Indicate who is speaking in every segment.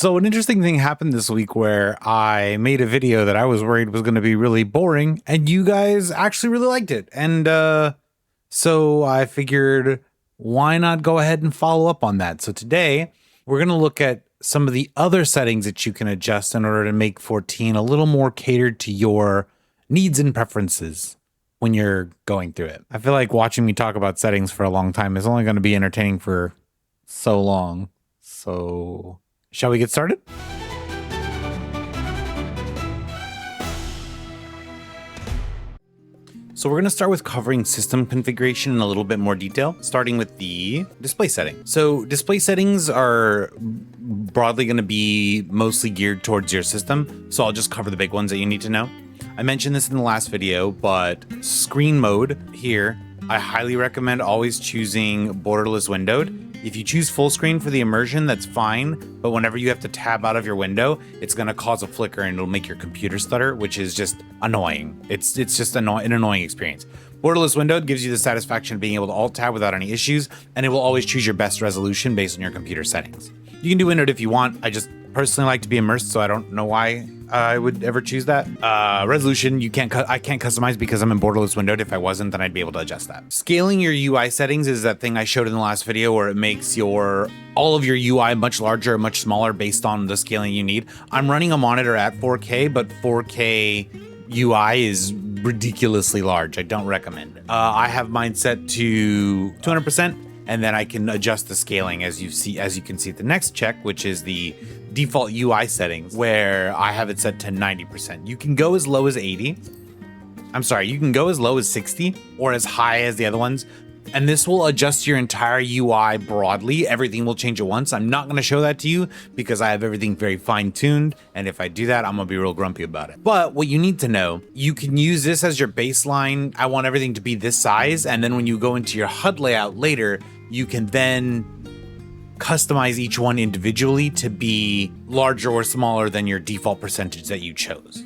Speaker 1: So an interesting thing happened this week where I made a video that I was worried was going to be really boring, and you guys actually really liked it. And so I figured, why not go ahead and follow up on that? So today we're going to look at some of the other settings that you can adjust in order to make 14 a little more catered to your needs and preferences when you're going through it. I feel like watching me talk about settings for a long time is only going to be entertaining for so long. So shall we get started? So we're going to start with covering system configuration in a little bit more detail, starting with the display settings. So display settings are broadly going to be mostly geared towards your system. So I'll just cover the big ones that you need to know. I mentioned this in the last video, but screen mode here, I highly recommend always choosing borderless windowed. If you choose full screen for the immersion, that's fine. But whenever you have to tab out of your window, it's going to cause a flicker and it'll make your computer stutter, which is just annoying. It's just an annoying experience. Borderless windowed gives you the satisfaction of being able to alt tab without any issues, and it will always choose your best resolution based on your computer settings. You can do windowed if you want. I just personally like to be immersed, so I don't know why I would ever choose that. Resolution, I can't customize because I'm in borderless windowed. If I wasn't, then I'd be able to adjust that. Scaling your UI settings is that thing I showed in the last video where it makes all of your UI much larger or much smaller based on the scaling you need. I'm running a monitor at 4K, but 4K UI is ridiculously large. I don't recommend it. I have mine set to 200%. And then I can adjust the scaling as you can see at the next check, which is the default UI settings, where I have it set to 90%. You can go as low as 80. I'm sorry, you can go as low as 60 or as high as the other ones. And this will adjust your entire UI broadly. Everything will change at once. I'm not going to show that to you because I have everything very fine-tuned. And if I do that, I'm going to be real grumpy about it. But what you need to know, you can use this as your baseline. I want everything to be this size. And then when you go into your HUD layout later, you can then customize each one individually to be larger or smaller than your default percentage that you chose.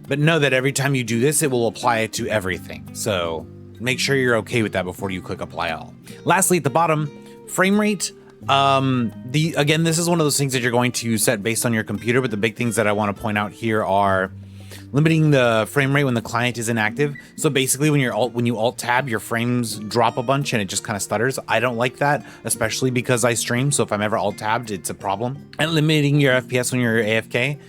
Speaker 1: But know that every time you do this, it will apply it to everything. So make sure you're okay with that before you click apply all. Lastly, at the bottom, frame rate. Again, this is one of those things that you're going to set based on your computer, but the big things that I want to point out here are limiting the frame rate when the client is inactive. So basically when you alt tab, your frames drop a bunch and it just kind of stutters. I don't like that, especially because I stream. So if I'm ever alt tabbed, it's a problem. And limiting your FPS when you're AFK.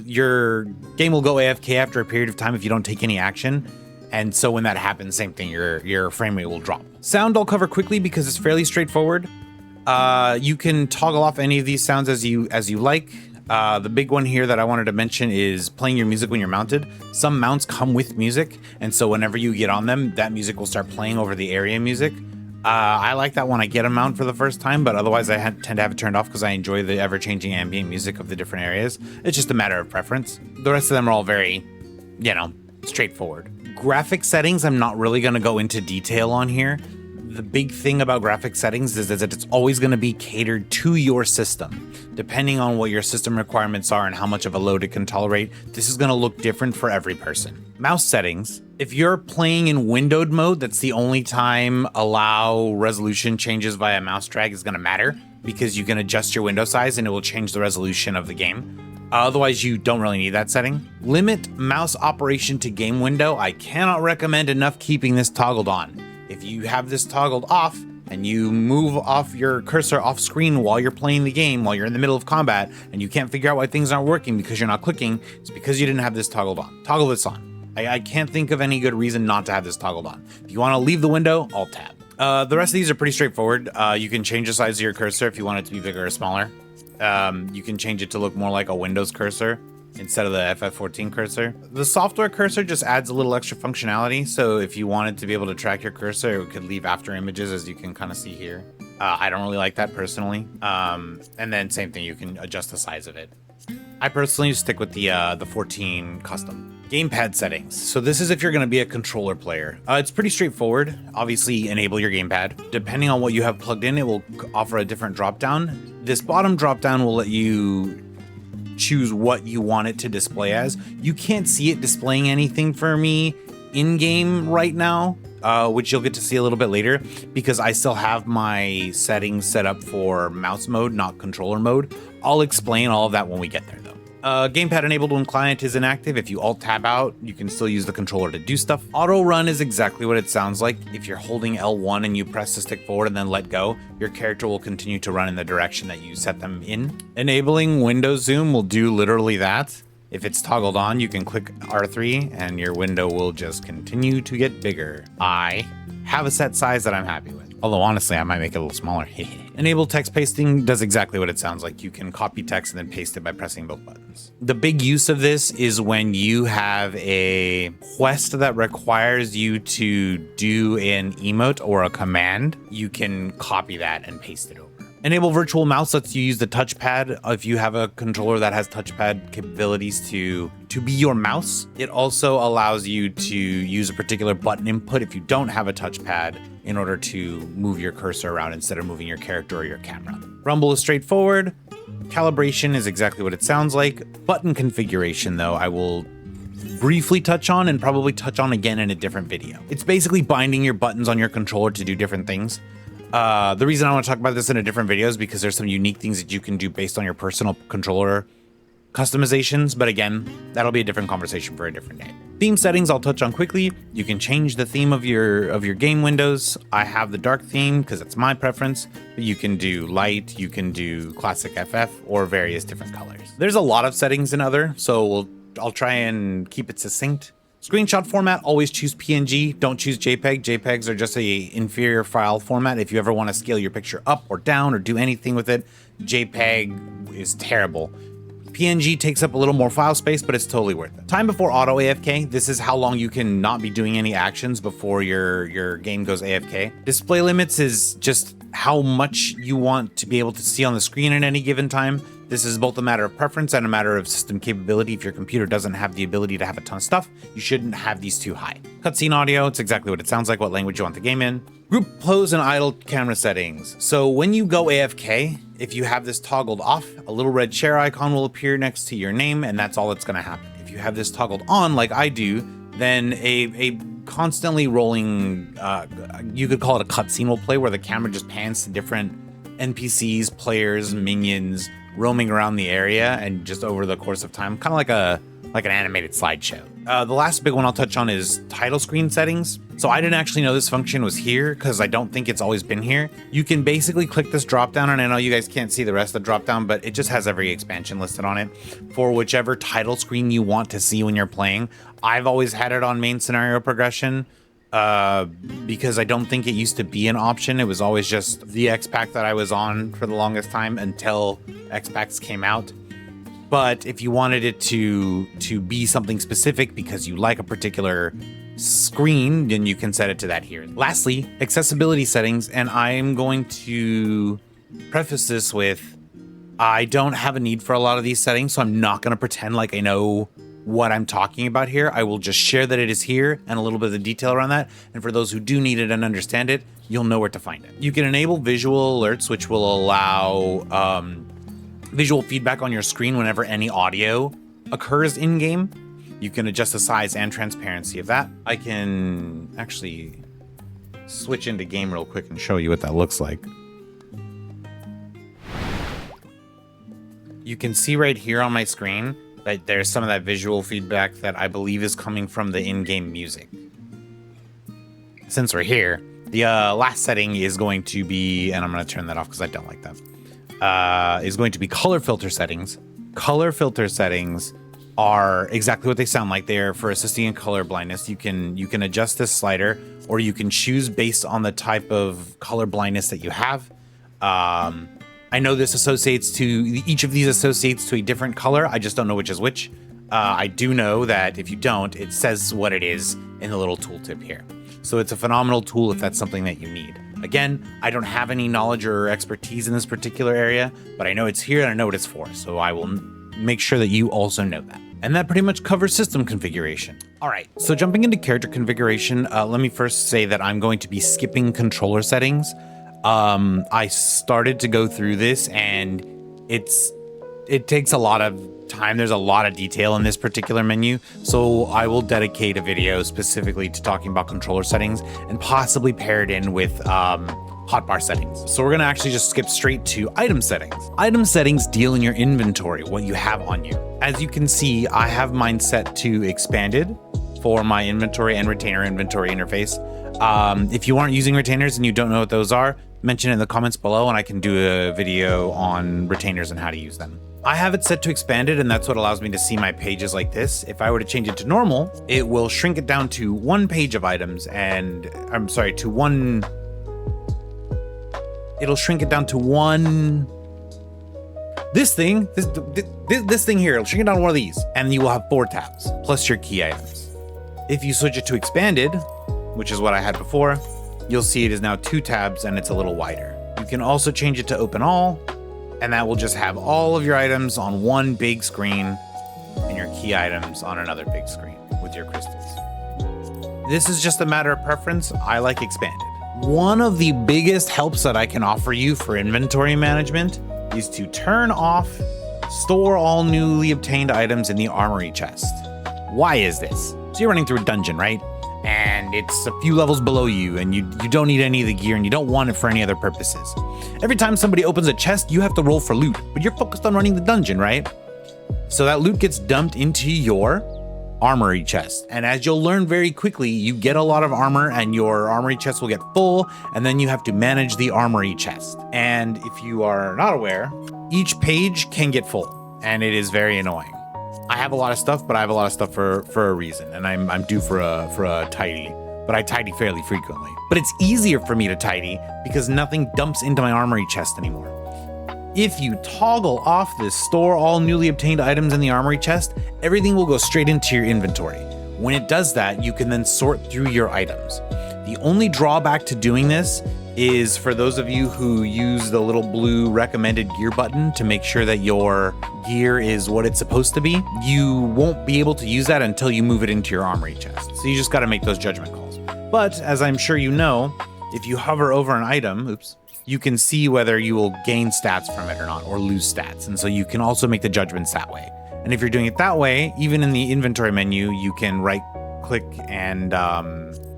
Speaker 1: Your game will go AFK after a period of time if you don't take any action. And so when that happens, same thing, your frame rate will drop. Sound I'll cover quickly because it's fairly straightforward. You can toggle off any of these sounds as you like. The big one here that I wanted to mention is playing your music when you're mounted. Some mounts come with music, and so whenever you get on them, that music will start playing over the area music. I like that when I get a mount for the first time, but otherwise I tend to have it turned off because I enjoy the ever-changing ambient music of the different areas. It's just a matter of preference. The rest of them are all very, straightforward. Graphic settings, I'm not really going to go into detail on here. The big thing about graphic settings is that it's always going to be catered to your system. Depending on what your system requirements are and how much of a load it can tolerate, this is going to look different for every person. Mouse settings. If you're playing in windowed mode, that's the only time allow resolution changes via mouse drag is going to matter, because you can adjust your window size and it will change the resolution of the game. Otherwise, you don't really need that setting. Limit mouse operation to game window. I cannot recommend enough keeping this toggled on. If you have this toggled off and you move off your cursor off screen while you're playing the game, while you're in the middle of combat, and you can't figure out why things aren't working because you're not clicking, it's because you didn't have this toggled on. Toggle this on. I can't think of any good reason not to have this toggled on. If you want to leave the window, alt tab. The rest of these are pretty straightforward. You can change the size of your cursor if you want it to be bigger or smaller. You can change it to look more like a Windows cursor instead of the FF14 cursor. The software cursor just adds a little extra functionality. So if you wanted to be able to track your cursor, it could leave after images, as you can kind of see here. I don't really like that personally. And then same thing, you can adjust the size of it. I personally stick with the 14 custom. Gamepad settings. So this is if you're going to be a controller player. It's pretty straightforward. Obviously, enable your gamepad. Depending on what you have plugged in, it will offer a different dropdown. This bottom dropdown will let you choose what you want it to display as. You can't see it displaying anything for me in-game right now, which you'll get to see a little bit later, because I still have my settings set up for mouse mode, not controller mode. I'll explain all of that when we get there though. Gamepad enabled when client is inactive. If you alt tab out, you can still use the controller to do stuff. Auto run is exactly what it sounds like. If you're holding L1 and you press the stick forward and then let go, your character will continue to run in the direction that you set them in. Enabling window zoom will do literally that. If it's toggled on, you can click R3 and your window will just continue to get bigger. I have a set size that I'm happy with. Although honestly, I might make it a little smaller. Enable text pasting does exactly what it sounds like. You can copy text and then paste it by pressing both buttons. The big use of this is when you have a quest that requires you to do an emote or a command, you can copy that and paste it over. Enable virtual mouse lets you use the touchpad if you have a controller that has touchpad capabilities to be your mouse. It also allows you to use a particular button input if you don't have a touchpad in order to move your cursor around instead of moving your character or your camera. Rumble is straightforward. Calibration is exactly what it sounds like. Button configuration, though, I will briefly touch on and probably touch on again in a different video. It's basically binding your buttons on your controller to do different things. The reason I want to talk about this in a different video is because there's some unique things that you can do based on your personal controller customizations, but again, that'll be a different conversation for a different day. Theme settings I'll touch on quickly. You can change the theme of your game windows. I have the dark theme because it's my preference, but you can do light, you can do classic FF, or various different colors. There's a lot of settings in other, so I'll try and keep it succinct. Screenshot format, always choose PNG, don't choose JPEG. JPEGs are just a inferior file format. If you ever want to scale your picture up or down or do anything with it, JPEG is terrible. PNG takes up a little more file space, but it's totally worth it. Time before auto AFK, this is how long you can not be doing any actions before your game goes AFK. Display limits is just how much you want to be able to see on the screen at any given time. This is both a matter of preference and a matter of system capability. If your computer doesn't have the ability to have a ton of stuff, you shouldn't have these too high. Cutscene audio, it's exactly what it sounds like, what language you want the game in. Group pose and idle camera settings. So when you go AFK, if you have this toggled off, a little red share icon will appear next to your name, and that's all that's gonna happen. If you have this toggled on, like I do, then a constantly rolling, you could call it a cutscene will play, where the camera just pans to different NPCs, players, minions, roaming around the area and just over the course of time, kind of like an animated slideshow. The last big one I'll touch on is title screen settings. So I didn't actually know this function was here because I don't think it's always been here. You can basically click this drop down, and I know you guys can't see the rest of the drop down, but it just has every expansion listed on it for whichever title screen you want to see when you're playing. I've always had it on main scenario progression because I don't think it used to be an option. It was always just the X-Pack that I was on for the longest time until X-Packs came out. But if you wanted it to be something specific because you like a particular screen, then you can set it to that here. Lastly, accessibility settings, and I'm going to preface this with, I don't have a need for a lot of these settings, so I'm not going to pretend like I know what I'm talking about here. I will just share that it is here and a little bit of the detail around that. And for those who do need it and understand it, you'll know where to find it. You can enable visual alerts, which will allow visual feedback on your screen whenever any audio occurs in game. You can adjust the size and transparency of that. I can actually switch into game real quick and show you what that looks like. You can see right here on my screen that there's some of that visual feedback that I believe is coming from the in-game music. Since we're here, the last setting is going to be, and I'm going to turn that off because I don't like that, is going to be color filter settings. Color filter settings are exactly what they sound like. They're for assisting in color blindness. You can adjust this slider, or you can choose based on the type of color blindness that you have. I know this associates to, each of these associates to a different color. I just don't know which is which. I do know that if you don't, it says what it is in the little tooltip here. So it's a phenomenal tool if that's something that you need. Again, I don't have any knowledge or expertise in this particular area, but I know it's here and I know what it's for. So I will make sure that you also know that. And that pretty much covers system configuration. All right, so jumping into character configuration, let me first say that I'm going to be skipping controller settings. I started to go through this and it takes a lot of time. There's a lot of detail in this particular menu. So I will dedicate a video specifically to talking about controller settings and possibly pair it in with hotbar settings. So we're gonna actually just skip straight to item settings. Item settings deal in your inventory, what you have on you. As you can see, I have mine set to expanded for my inventory and retainer inventory interface. If you aren't using retainers and you don't know what those are, mention it in the comments below and I can do a video on retainers and how to use them. I have it set to expanded, and that's what allows me to see my pages like this. If I were to change it to normal, it will shrink it down to one page of items and it'll shrink it down to one, this thing here, it'll shrink it down to one of these, and you will have 4 tabs plus your key items. If you switch it to expanded, which is what I had before, you'll see it is now 2 tabs and it's a little wider. You can also change it to open all, and that will just have all of your items on one big screen and your key items on another big screen with your crystals. This is just a matter of preference. I like expanded. One of the biggest helps that I can offer you for inventory management is to turn off store all newly obtained items in the armory chest. Why is this? So you're running through a dungeon, right? And it's a few levels below you, and you don't need any of the gear and you don't want it for any other purposes. Every time somebody opens a chest, you have to roll for loot, but you're focused on running the dungeon, right? So that loot gets dumped into your armory chest. And as you'll learn very quickly, you get a lot of armor and your armory chest will get full, and then you have to manage the armory chest. And if you are not aware, each page can get full, and it is very annoying. I have a lot of stuff, but I have a lot of stuff for a reason, and I'm due for a tidy, but I tidy fairly frequently. But it's easier for me to tidy because nothing dumps into my armory chest anymore. If you toggle off this store all newly obtained items in the armory chest, everything will go straight into your inventory. When it does that, you can then sort through your items. The only drawback to doing this is for those of you who use the little blue recommended gear button to make sure that your gear is what it's supposed to be, you won't be able to use that until you move it into your armory chest. So you just got to make those judgment calls. But as I'm sure you know, if you hover over an item, you can see whether you will gain stats from it or not, or lose stats. And so you can also make the judgments that way. And if you're doing it that way, even in the inventory menu, you can right click and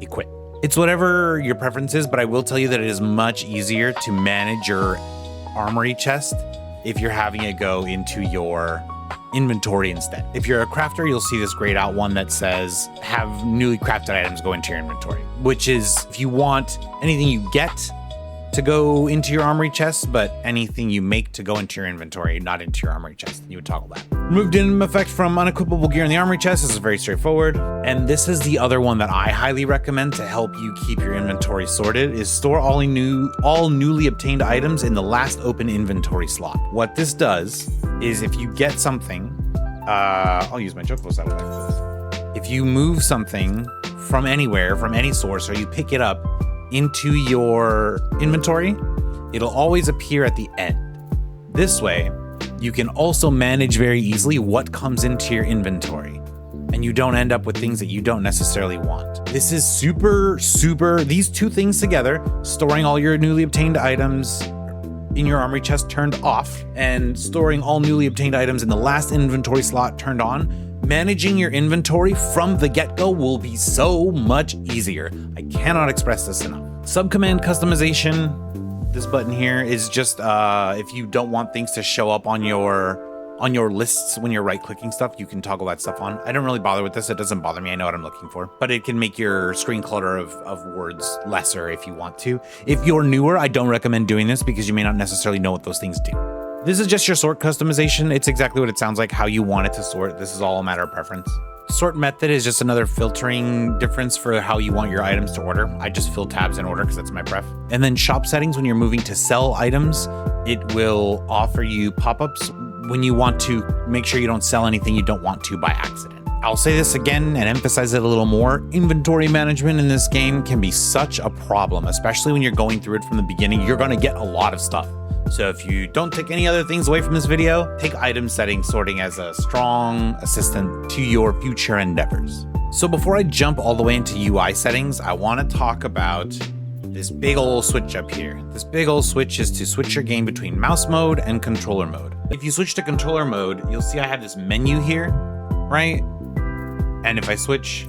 Speaker 1: equip. It's whatever your preference is, but I will tell you that it is much easier to manage your armory chest if you're having it go into your inventory instead. If you're a crafter, you'll see this grayed out one that says have newly crafted items go into your inventory, which is if you want anything you get to go into your armory chest, but anything you make to go into your inventory, not into your armory chest, you would toggle that. Removed Dynamis effect from unequipable gear in the armory chest. This is very straightforward. And this is the other one that I highly recommend to help you keep your inventory sorted, is store all newly obtained items in the last open inventory slot. What this does is if you get something, I'll use my chocobo saddlebag for this. If you move something from anywhere, from any source, or you pick it up into your inventory, it'll always appear at the end. This way, you can also manage very easily what comes into your inventory, and you don't end up with things that you don't necessarily want. This is super, these two things together, storing all your newly obtained items in your armory chest turned off, and storing all newly obtained items in the last inventory slot turned on, managing your inventory from the get-go will be so much easier. I cannot express this enough. Subcommand customization, this button here is just if you don't want things to show up on your lists when you're right-clicking stuff, you can toggle that stuff on. I don't really bother with this. It doesn't bother me. I know what I'm looking for. But it can make your screen clutter of words lesser if you want to. If you're newer, I don't recommend doing this because you may not necessarily know what those things do. This is just your sort customization. It's exactly what it sounds like, how you want it to sort. This is all a matter of preference. Sort method is just another filtering difference for how you want your items to order. I just fill tabs in order because that's my pref. And then shop settings, when you're moving to sell items, it will offer you pop-ups when you want to make sure you don't sell anything you don't want to by accident. I'll say this again and emphasize it a little more. Inventory management in this game can be such a problem, especially when you're going through it from the beginning. You're going to get a lot of stuff. So if you don't take any other things away from this video, take item setting sorting as a strong assistant to your future endeavors. So before I jump all the way into UI settings, I want to talk about this big old switch up here. This big old switch is to switch your game between mouse mode and controller mode. If you switch to controller mode, you'll see I have this menu here, right? And if I switch,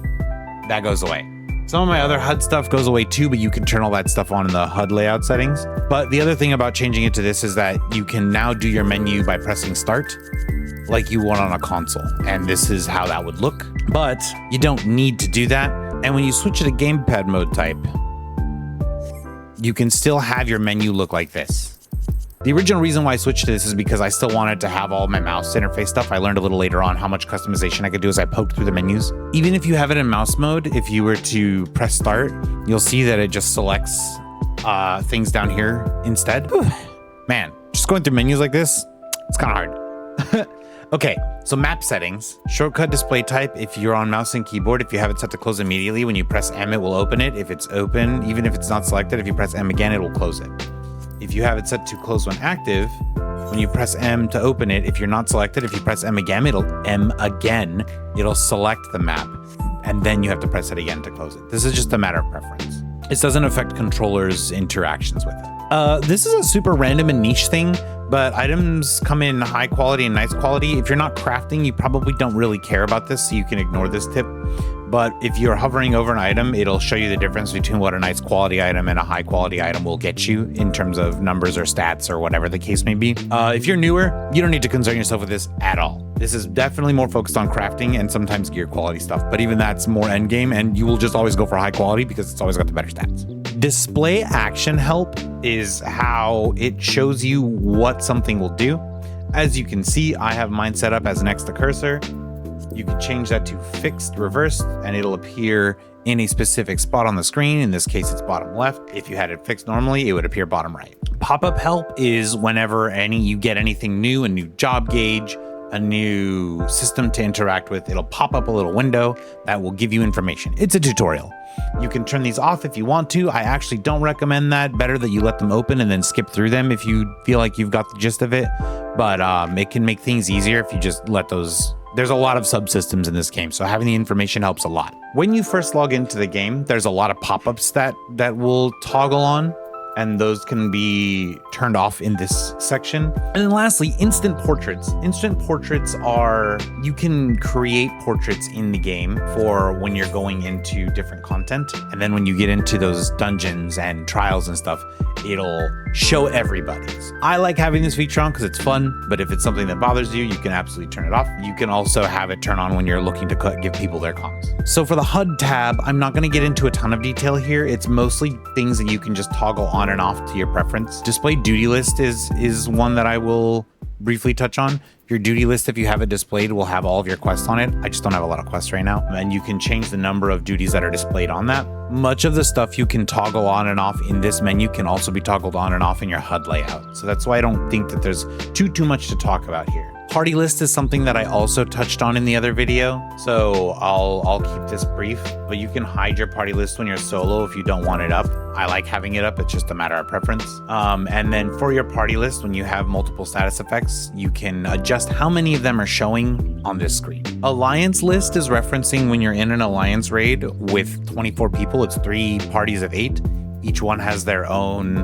Speaker 1: that goes away. Some of my other HUD stuff goes away too, but you can turn all that stuff on in the HUD layout settings. But the other thing about changing it to this is that you can now do your menu by pressing start like you would on a console. And this is how that would look, but you don't need to do that. And when you switch it to gamepad mode type, you can still have your menu look like this. The original reason why I switched to this is because I still wanted to have all my mouse interface stuff. I learned a little later on how much customization I could do as I poked through the menus. Even if you have it in mouse mode, if you were to press start, you'll see that it just selects things down here instead. Man, just going through menus like this, it's kind of hard. Okay, so map settings, shortcut display type. If you're on mouse and keyboard, if you have it set to close immediately, when you press M, it will open it. If it's open, even if it's not selected, if you press M again, it will close it. If you have it set to close when active, when you press M to open it, if you're not selected, if you press M again, it'll select the map, and then you have to press it again to close it. This is just a matter of preference. This doesn't affect controllers' interactions with it. This is a super random and niche thing, but items come in high quality and nice quality. If you're not crafting, you probably don't really care about this, so you can ignore this tip. But if you're hovering over an item, it'll show you the difference between what a nice quality item and a high quality item will get you in terms of numbers or stats or whatever the case may be. If you're newer, you don't need to concern yourself with this at all. This is definitely more focused on crafting and sometimes gear quality stuff, but even that's more end game, and you will just always go for high quality because it's always got the better stats. Display action help is how it shows you what something will do. As you can see, I have mine set up as next to cursor. You can change that to fixed reversed, and it'll appear in a specific spot on the screen. In this case, it's bottom left. If you had it fixed normally, it would appear bottom right. Pop-up help is whenever you get anything new, a new job gauge, a new system to interact with, it'll pop up a little window that will give you information. It's a tutorial. You can turn these off if you want to. I actually don't recommend that. Better that you let them open and then skip through them if you feel like you've got the gist of it. But it can make things easier if you just let those. There's a lot of subsystems in this game, so having the information helps a lot. When you first log into the game, there's a lot of pop-ups that will toggle on, and those can be turned off in this section. And then lastly, instant portraits. Instant portraits are, you can create portraits in the game for when you're going into different content. And then when you get into those dungeons and trials and stuff, it'll show everybody's. I like having this feature on because it's fun, but if it's something that bothers you, you can absolutely turn it off. You can also have it turn on when you're looking to give people their comms. So for the HUD tab, I'm not going to get into a ton of detail here. It's mostly things that you can just toggle on and off to your preference. Display duty list is one that I will briefly touch on. Your duty list, if you have it displayed, will have all of your quests on it. I just don't have a lot of quests right now. And you can change the number of duties that are displayed on that. Much of the stuff you can toggle on and off in this menu can also be toggled on and off in your HUD layout. So that's why I don't think that there's too much to talk about here. Party list is something that I also touched on in the other video, so I'll keep this brief, but you can hide your party list when you're solo if you don't want it up. I like having it up, it's just a matter of preference. And then for your party list, when you have multiple status effects, you can adjust how many of them are showing on this screen. Alliance list is referencing when you're in an alliance raid with 24 people, it's 3 parties of 8. Each one has their own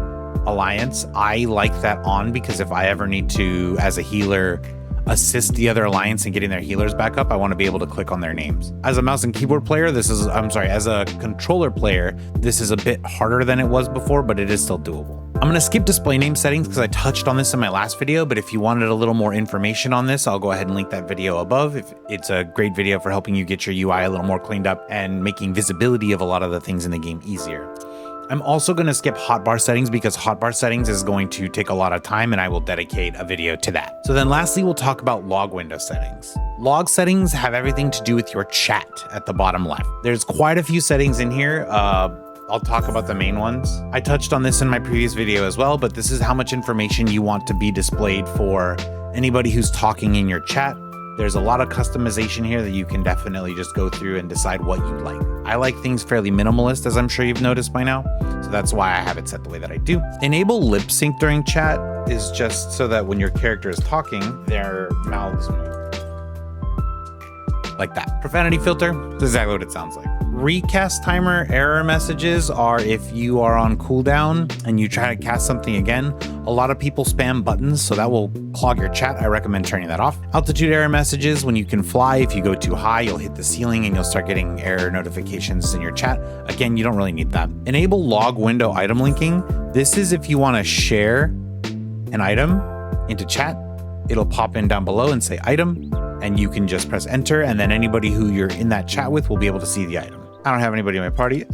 Speaker 1: alliance. I like that on because if I ever need to, as a healer, assist the other alliance in getting their healers back up, I want to be able to click on their names. As a mouse and keyboard player, as a controller player, this is a bit harder than it was before, but it is still doable. I'm going to skip display name settings because I touched on this in my last video, but if you wanted a little more information on this, I'll go ahead and link that video above. It's a great video for helping you get your UI a little more cleaned up and making visibility of a lot of the things in the game easier. I'm also going to skip hotbar settings because hotbar settings is going to take a lot of time and I will dedicate a video to that. So then lastly, we'll talk about log window settings. Log settings have everything to do with your chat at the bottom left. There's quite a few settings in here. I'll talk about the main ones. I touched on this in my previous video as well, but this is how much information you want to be displayed for anybody who's talking in your chat. There's a lot of customization here that you can definitely just go through and decide what you like. I like things fairly minimalist, as I'm sure you've noticed by now. So that's why I have it set the way that I do. Enable lip sync during chat is just so that when your character is talking, their mouths move. Like that. Profanity filter, that's exactly what it sounds like. recast timer error messages are if you are on cooldown and you try to cast something again. A lot of people spam buttons, so that will clog your chat. I recommend turning that off. Altitude error messages, when you can fly, if you go too high, you'll hit the ceiling and you'll start getting error notifications in your chat. Again, you don't really need that. Enable log window item linking. This is if you want to share an item into chat. It'll pop in down below and say item, and you can just press enter, and then anybody who you're in that chat with will be able to see the item. I don't have anybody in my party,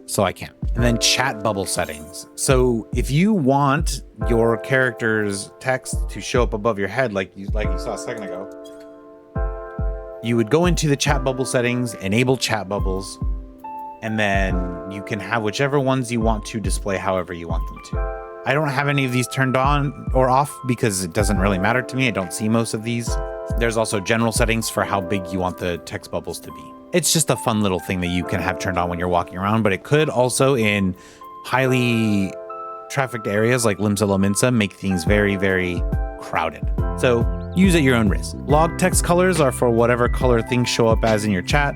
Speaker 1: so I can't. And then chat bubble settings. So if you want your character's text to show up above your head like you saw a second ago, you would go into the chat bubble settings, enable chat bubbles, and then you can have whichever ones you want to display however you want them to. I don't have any of these turned on or off because it doesn't really matter to me. I don't see most of these. There's also general settings for how big you want the text bubbles to be. It's just a fun little thing that you can have turned on when you're walking around, but it could also, in highly trafficked areas like Limsa Lominsa, make things very, very crowded. So use at your own risk. Log text colors are for whatever color things show up as in your chat.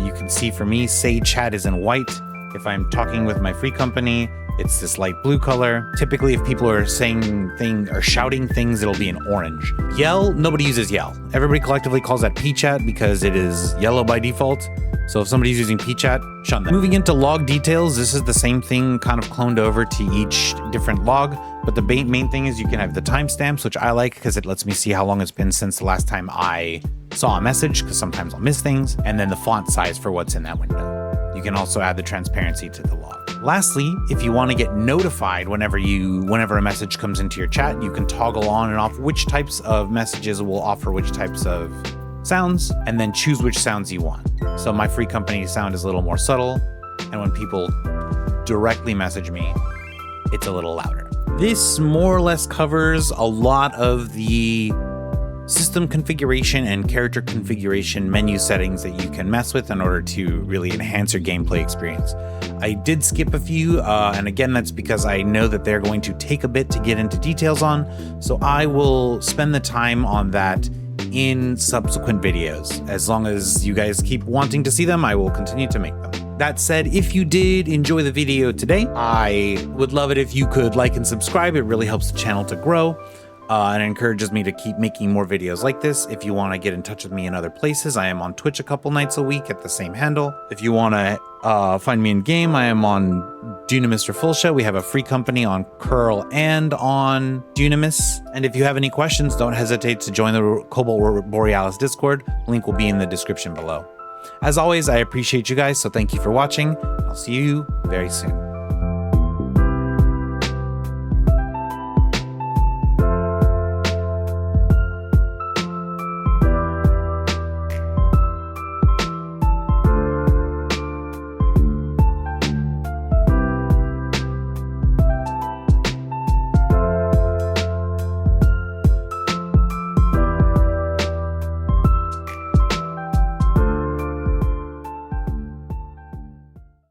Speaker 1: You can see for me, say chat is in white. If I'm talking with my free company, it's this light blue color. Typically, if people are saying or shouting things, it'll be in orange. Yell, nobody uses yell. Everybody collectively calls that pchat because it is yellow by default. So if somebody's using pchat, shun them. Moving into log details, this is the same thing kind of cloned over to each different log. But the main thing is you can have the timestamps, which I like because it lets me see how long it's been since the last time I saw a message, because sometimes I'll miss things. And then the font size for what's in that window. You can also add the transparency to the log. Lastly, if you want to get notified whenever a message comes into your chat, you can toggle on and off which types of messages will offer which types of sounds, and then choose which sounds you want. So my free company sound is a little more subtle, and when people directly message me, it's a little louder. This more or less covers a lot of the system configuration and character configuration menu settings that you can mess with in order to really enhance your gameplay experience. I did skip a few, and again, that's because I know that they're going to take a bit to get into details on, so I will spend the time on that in subsequent videos. As long as you guys keep wanting to see them, I will continue to make them. That said, if you did enjoy the video today, I would love it if you could like and subscribe. It really helps the channel to grow. And encourages me to keep making more videos like this. If you want to get in touch with me in other places, I am on Twitch a couple nights a week at the same handle. If you want to find me in game, I am on Dynamis Rafflesia. We have a free company on Coeurl and on Dynamis. And if you have any questions, don't hesitate to join the Cobalt Borealis Discord. Link will be in the description below. As always, I appreciate you guys, so thank you for watching. I'll see you very soon.